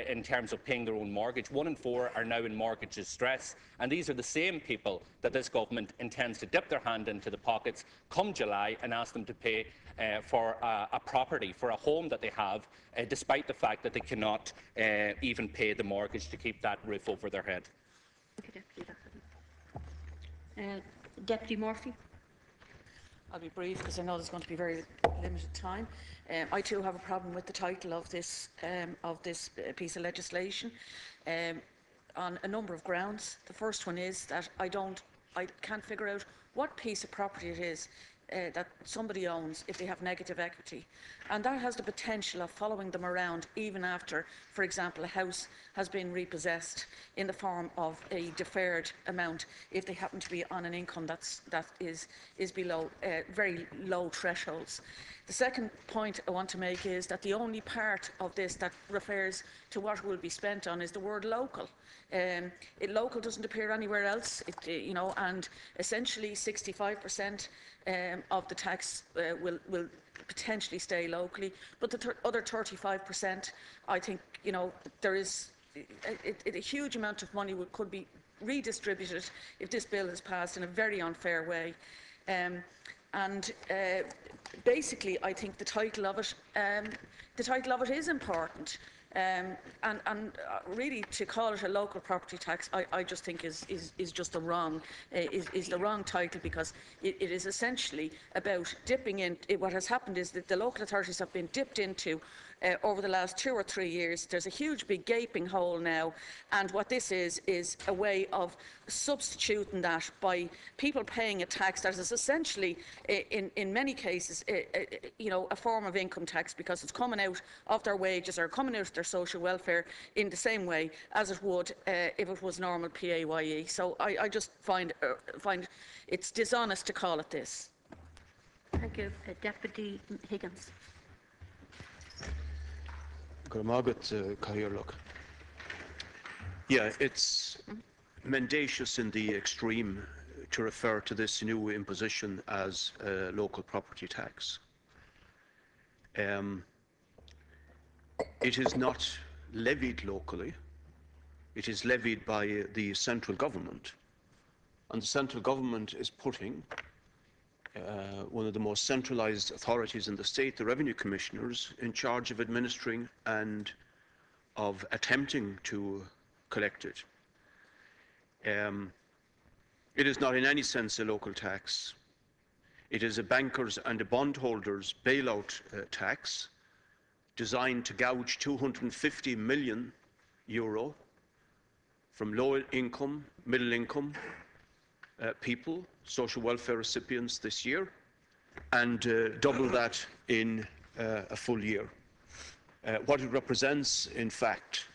in terms of paying their own mortgage. 1 in 4 are now in mortgage distress, and these are the same people that this government intends to dip their hand into the pockets come July and ask them to pay for a property, for a home that they have, despite the fact that they cannot even pay the mortgage to keep that roof over their head. Thank you, Deputy Murphy. I'll be brief because I know there's going to be very limited time. I too have a problem with the title of this piece of legislation on a number of grounds. The first one is that I can't figure out what piece of property it is that somebody owns if they have negative equity, and that has the potential of following them around even after, for example, a house has been repossessed in the form of a deferred amount if they happen to be on an income that is below very low thresholds. The second point I want to make is that the only part of this that refers to what will be spent on is the word local. Local doesn't appear anywhere else, and essentially 65% of the tax will potentially stay locally, but the other 35%, I think, there is a huge amount of money could be redistributed if this bill is passed in a very unfair way. Basically, I think the title of it is important. Really, to call it a local property tax, I just think is just the wrong title, because it is essentially about dipping in. What has happened is that the local authorities have been dipped into over the last 2 or 3 years. There's a huge big gaping hole now, and what this is a way of substituting that by people paying a tax that is essentially, in many cases, a form of income tax, because it's coming out of their wages or coming out of their social welfare in the same way as it would if it was normal PAYE. So I just find it's dishonest to call it this. Thank you. Deputy Higgins. Yeah, it's mendacious in the extreme to refer to this new imposition as a local property tax. It is not levied locally. It is levied by the central government. And the central government is putting one of the most centralised authorities in the state, the revenue commissioners, in charge of administering and of attempting to collect it. It is not in any sense a local tax. It is a bankers' and a bondholders' bailout tax designed to gouge €250 million from low income, middle income people, social welfare recipients this year, and double that in a full year. What it represents, in fact,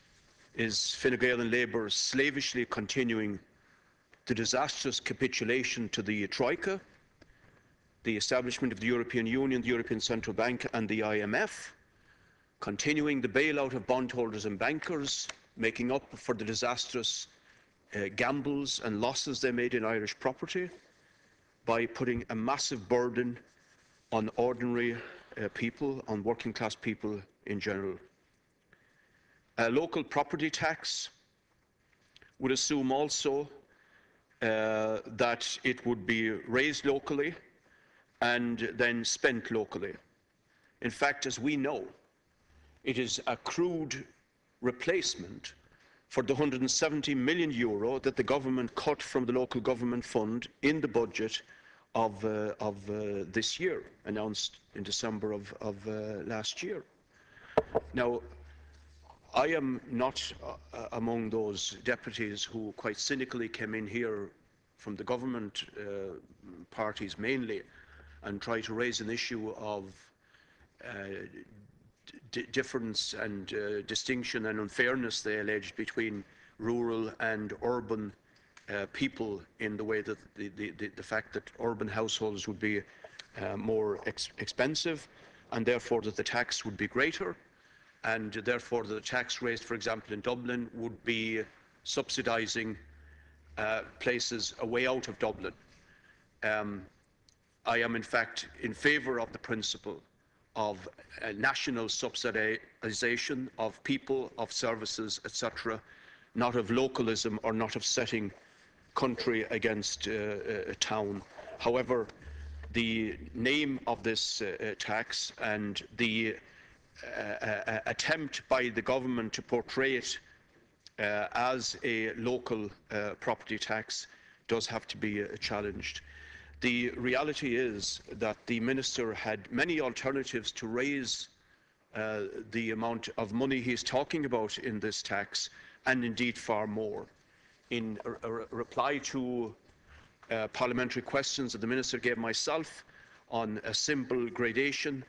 is Fine Gael and Labour slavishly continuing the disastrous capitulation to the Troika, the establishment of the European Union, the European Central Bank and the IMF, continuing the bailout of bondholders and bankers, making up for the disastrous gambles and losses they made in Irish property by putting a massive burden on ordinary people, on working class people in general. A local property tax would assume also that it would be raised locally and then spent locally. In fact, as we know, it is a crude replacement for the €170 million that the government cut from the local government fund in the budget of this year, announced in December of last year. Now, I am not among those deputies who quite cynically came in here from the government parties mainly and try to raise an issue of difference and distinction and unfairness, they alleged, between rural and urban people, in the way that the fact that urban households would be more expensive, and therefore that the tax would be greater, and therefore the tax raised, for example, in Dublin would be subsidising places away out of Dublin. I am in fact in favour of the principle of national subsidisation of people, of services, etc., not of localism or not of setting country against a town. However, the name of this tax and the attempt by the government to portray it as a local property tax does have to be challenged. The reality is that the Minister had many alternatives to raise the amount of money he is talking about in this tax, and indeed far more. In a reply to parliamentary questions that the Minister gave myself on a simple gradation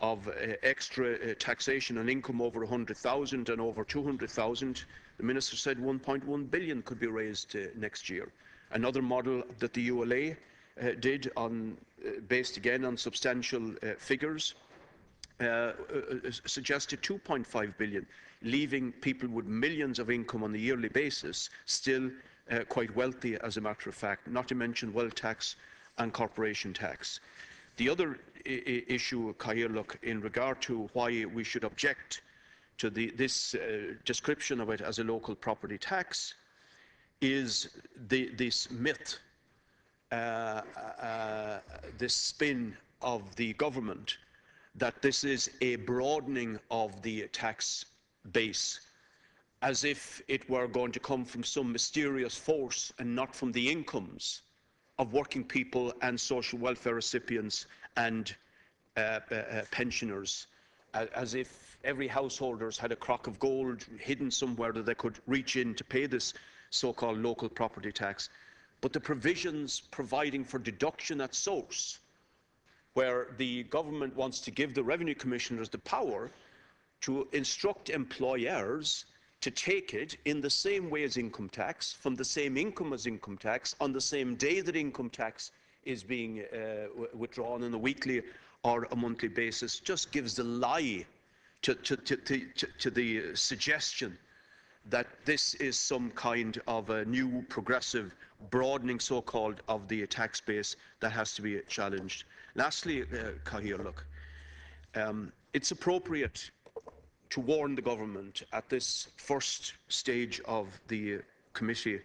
of extra taxation on income over 100,000 and over 200,000, the Minister said 1.1 billion could be raised next year. Another model that the ULA did, based again on substantial figures, suggested 2.5 billion, leaving people with millions of income on a yearly basis still quite wealthy, as a matter of fact, not to mention wealth tax and corporation tax. The other issue, Cahill, in regard to why we should object to this description of it as a local property tax, is this myth, this spin of the government that this is a broadening of the tax base, as if it were going to come from some mysterious force and not from the incomes of working people and social welfare recipients and pensioners, as if every householder had a crock of gold hidden somewhere that they could reach in to pay this so-called local property tax. But the provisions providing for deduction at source, where the government wants to give the revenue commissioners the power to instruct employers to take it in the same way as income tax, from the same income as income tax, on the same day that income tax is being withdrawn on a weekly or a monthly basis, just gives the lie to the suggestion that this is some kind of a new progressive broadening, so-called, of the tax base that has to be challenged. Lastly, Cahir, look, it's appropriate to warn the government at this first stage of the committee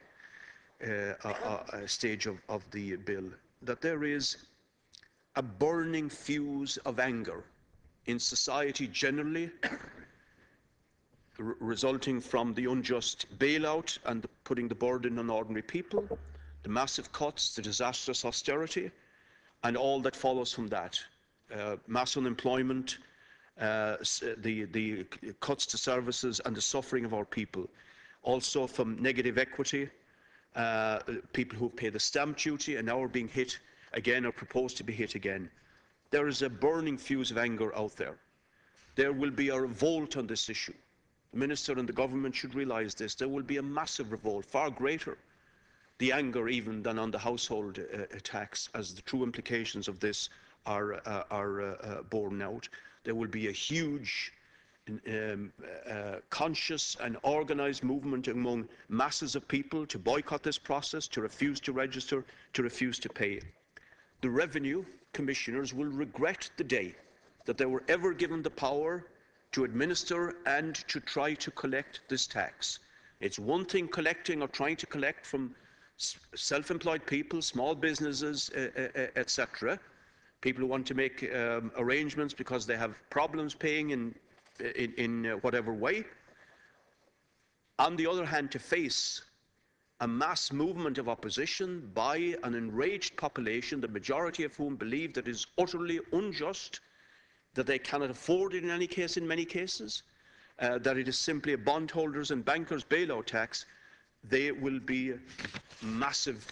stage of the bill that there is a burning fuse of anger in society generally, resulting from the unjust bailout and putting the burden on ordinary people, the massive cuts, the disastrous austerity, and all that follows from that. Mass unemployment, the cuts to services, and the suffering of our people. Also from negative equity, people who pay the stamp duty and now are being hit again or proposed to be hit again. There is a burning fuse of anger out there. There will be a revolt on this issue. The Minister and the government should realise this. There will be a massive revolt, far greater, the anger even, than on the household tax, as the true implications of this are borne out. There will be a huge conscious and organised movement among masses of people to boycott this process, to refuse to register, to refuse to pay. The revenue commissioners will regret the day that they were ever given the power to administer and to try to collect this tax. It's one thing collecting or trying to collect from self-employed people, small businesses, etc., people who want to make arrangements because they have problems paying in whatever way. On the other hand, to face a mass movement of opposition by an enraged population, the majority of whom believe that it is utterly unjust, that they cannot afford it in any case, in many cases, that it is simply a bondholders and bankers bailout tax, there will be massive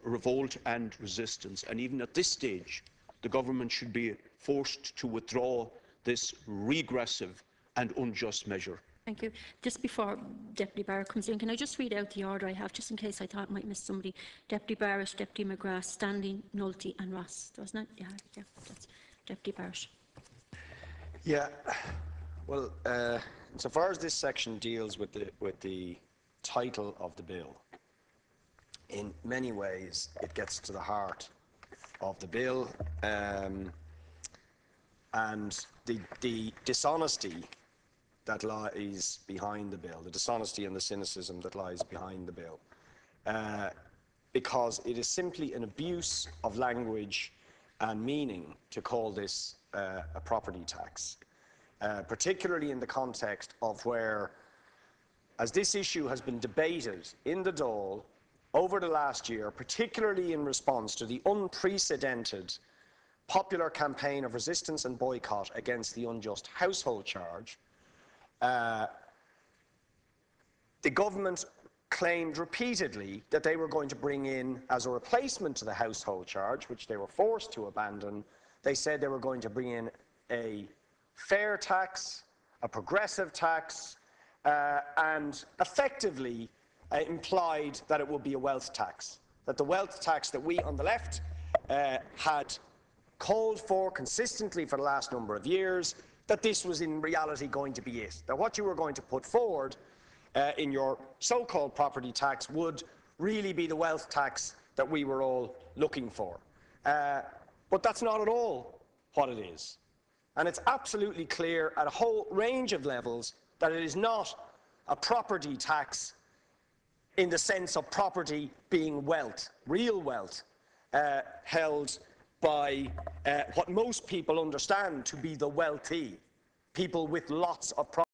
revolt and resistance. And even at this stage, the government should be forced to withdraw this regressive and unjust measure. Thank you. Just before Deputy Barrett comes in, can I just read out the order I have, just in case I thought I might miss somebody? Deputy Barrett, Deputy McGrath, Standing, Nulty and Ross, wasn't it? Yeah, that's Deputy Barrett. Yeah, well, so far as this section deals with the title of the bill, in many ways it gets to the heart of the bill, and the dishonesty that lies behind the bill, the dishonesty and the cynicism that lies behind the bill, because it is simply an abuse of language and meaning to call this a property tax, particularly in the context of where, as this issue has been debated in the Dáil over the last year, particularly in response to the unprecedented popular campaign of resistance and boycott against the unjust household charge, the government claimed repeatedly that they were going to bring in, as a replacement to the household charge, which they were forced to abandon, they said they were going to bring in a fair tax, a progressive tax, and effectively implied that it would be a wealth tax, that the wealth tax that we on the left had called for consistently for the last number of years, that this was in reality going to be it, that what you were going to put forward in your so-called property tax would really be the wealth tax that we were all looking for. But that's not at all what it is. And it's absolutely clear at a whole range of levels that it is not a property tax in the sense of property being wealth, real wealth, held by what most people understand to be the wealthy, people with lots of property.